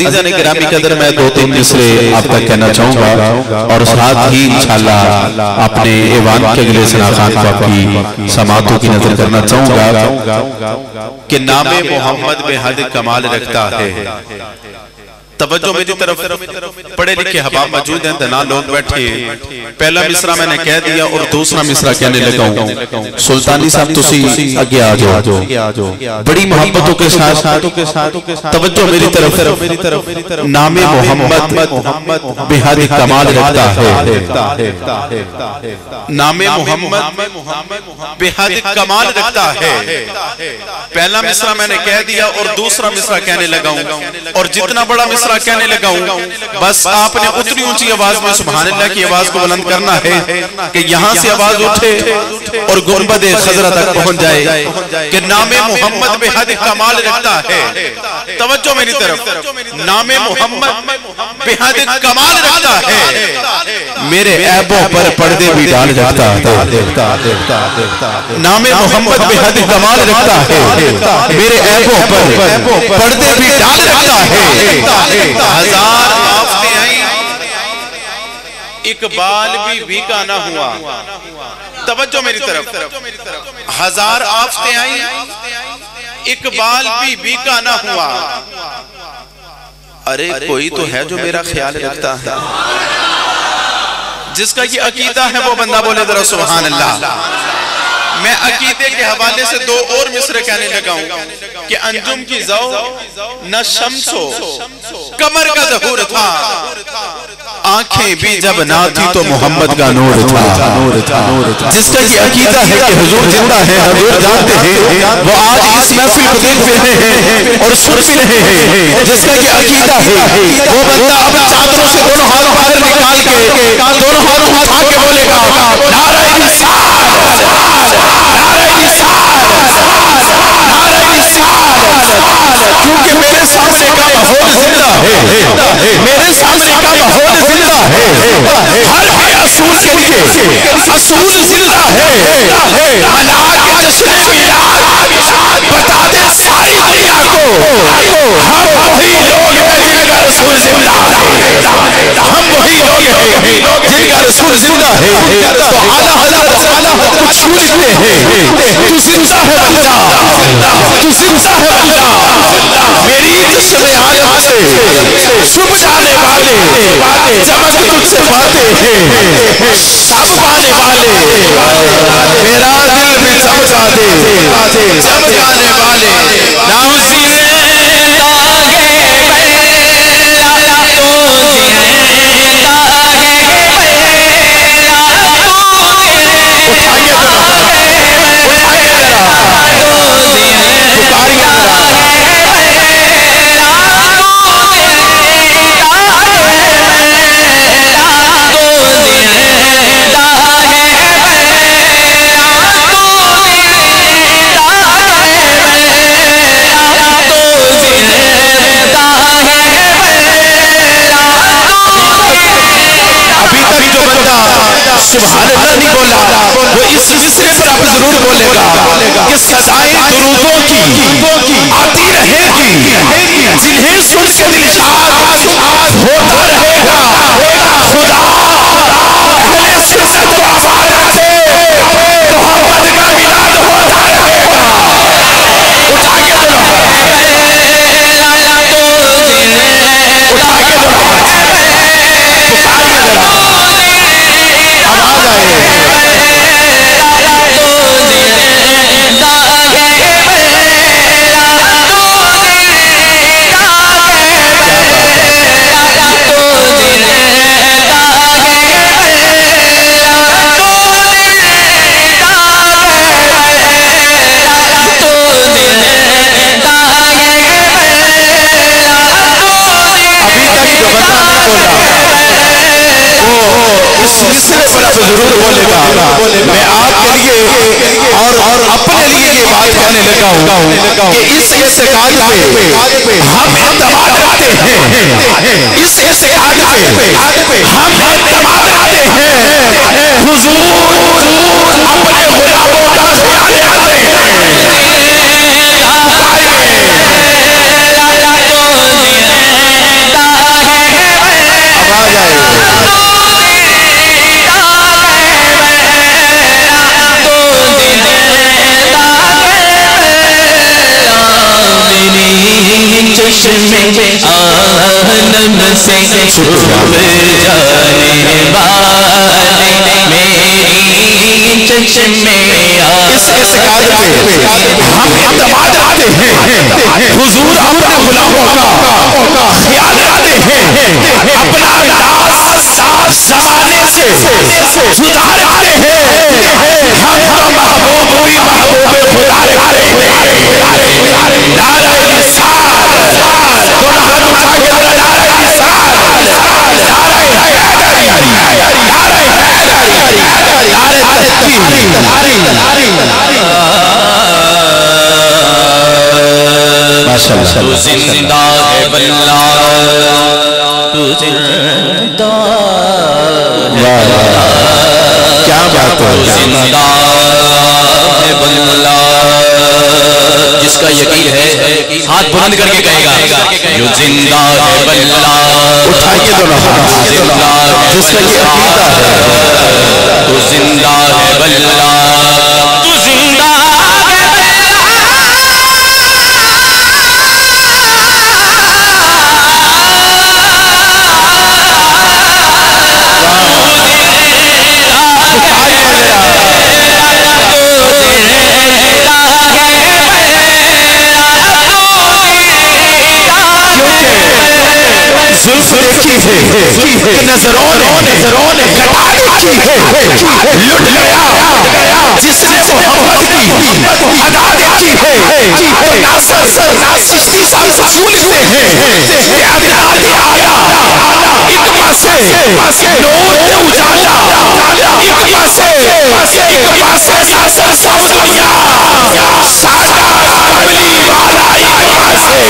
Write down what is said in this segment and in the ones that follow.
عزیزان گرامی قدر میں دو تین مصرے آپ تک کہنا چاہوں گا اور ساتھ ہی انشاءاللہ اپنے ایوان کے اگلے ثنا خان کو آپ کی سماعتوں کی نظر کرنا چاہوں گا کہ نام محمد بے حد کمال رکھتا ہے. توجہ میری طرف پڑھے لکھے حباب موجود ہیں دنا لوگ بیٹھے. پہلا مصرع میں نے کہہ دیا اور دوسرا مصرع کہنے لگا ہوں. سلطانی صاحب تسی آگے آ جاؤ بڑی محبتوں کے ساتھ توجہ میری طرف. نام محمد بے حد کمال رکھتا ہے. نام محمد بے حد کمال رکھتا ہے. پہلا مصرع میں نے کہہ دیا اور دوسرا مصرع کہنے لگا ہوں. اور جتنا بڑا مصرع کہنے لگا ہوں بس آپ نے اتنی اونچی آواز میں سبحان اللہ کی آواز کو بلند کرنا ہے کہ یہاں سے آواز اٹھے اور گنبد خضرہ تک پہنچ جائے کہ نام محمد بے حد کمال رکھتا ہے. توجہ میری طرف. نام محمد بے حد کمال رکھتا ہے. میرے عیبوں پر پردے بھی ڈال جاتا ہے. نام محمد بے حد کمال رکھتا ہے. میرے عیبوں پر پردے بھی ڈال جاتا ہے. ہزار آفتیں آئیں اقبال بھی ویکا نہ ہوا. توجہ میری طرف. ہزار آفتیں آئیں اقبال بھی ویکا نہ ہوا. ارے کوئی تو ہے جو میرا خیال رکھتا ہے. جس کا یہ عقیدہ ہے وہ بندہ بولے ذرا سبحان اللہ. میں عقیدے کے حوالے سے دو اور مصرے کہنے لگا ہوں کہ انجم کی ضو نہ شمس ہو کمر کا ظہور تھا. آنکھیں بھی جب نہ تھی تو محمد کا نور تھا. جس کا یہ عقیدہ ہے کہ حضور زندہ ہے حضور جانتے ہیں وہ آج اس محفل کو دیکھ رہے ہیں اور سن بھی رہے ہیں. جس کا یہ عقیدہ ہے وہ بندہ اب چادروں سے دونوں ہاتھ باہر نکال کے دونوں ہاتھ اٹھا کے بولے گا نعرہ رسالت کیونکہ میرے سامنے کا ماحول زندہ ہے. میرے سامنے کا ماحول زندہ ہے. ہر بے اصول کے لیے اصول زندہ ہے. منا کے جشن میلاد بتا دے ساری دنیا کو ہم وہی لوگ ہیں جن کا رسول زندہ ہے. ہم وہی لوگ ہیں جن کا رسول زندہ ہے. تو اعلیٰ حضرت کچھ چھو لکھتے ہیں تو زندہ ہے بندہ تو زندہ ہے بندہ. میری جسم عالم سے شب جانے والے چمک تجھ سے باتیں ہیں سب پانے والے میرا دل بھی چمکا دے چمکانے والے ناؤزی سبحان اللہ نہیں بولا وہ اس مصرے پر آپ ضرور بولے گا کہ صدائیں درودوں کی آتی رہے گی جنہیں سن کے دل شاد ہوتا رہے گا. خدا اہل سنت کو آباد رکھے محمد کا میلاد ہوتا رہے گا. اٹھا کے دو اٹھا کے دو پکاریے ذرا آواز آئے. مصرے پر آپ ضرور بولے گا. میں آپ کے لیے اور اپنے لیے یہ بات کہنے لگا ہوں کہ اس اعتقاد پہ ہم اعتماد رکھتے ہیں. اس اعتقاد پہ ہم اعتماد رکھتے ہیں. حضور اپنے غلاموں کا خیال رکھتے ہیں. عالم سے چھپ جانے والے میری چشم اس قادر میں ہم اعتماد آتے ہیں حضور اپنے غلاموں کا خیال آتے ہیں اپنا انداز زمانے سے سدھار آتے ہیں ہم تو محبوب ہوئی محبوب خدا رکھتے ہیں نعرہ رسالت دونوں ہاتھ اٹھا کے بولا نعرہ رسالت نعرہ حیدری نعرہ تو زندہ ہے واللہ تو زندہ کیا بات ہے زندہ ہے واللہ جس کا یقین ہے ہاتھ بلند کر کے کہے گا جو زندہ ہے واللہ اٹھائیے دونوں ہاتھ جس کا یقین ہے تو زندہ ہے واللہ تو زندہ نظروں نے گھٹا کی ہے لٹ گیا جس نے محبت کی ادا دیکھی ہے ناصر چشتی صاحب رسول سے ہے کہ ابناد آیا اقبا سے نور اجالا اقبا سے ناصر صاحب دنیا سادہ قبلی والا اقبا سے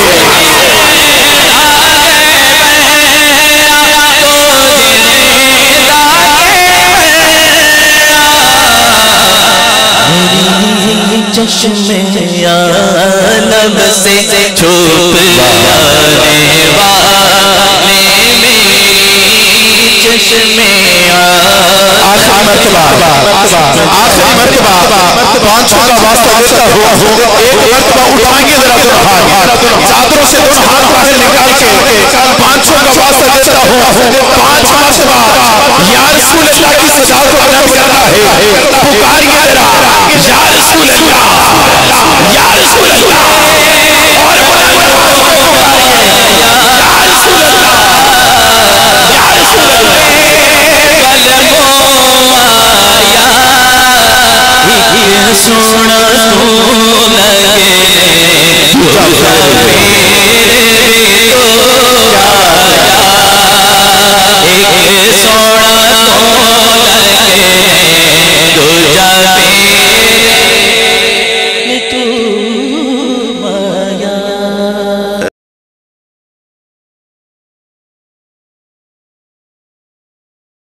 چشم عالم سے چھپ جانے والے میری چشم آخری مرتبہ پانچوں کا واسطہ دیتا ہوں ایک مرتبہ اٹھائیں گے ذرا دونوں ہاتھ چادروں سے دونوں ہاتھ باہر نکال کے پانچوں کا واسطہ دیتا ہوں پانچ مرتبہ یا رسول اللہ کی سزا کو ادا کرنا ہے پکاریے ذرا یا رسول اللہ یا رسول اللہ اور بلند پکاریے یا رسول اللہ یا رسول اللہ سونا تو لگے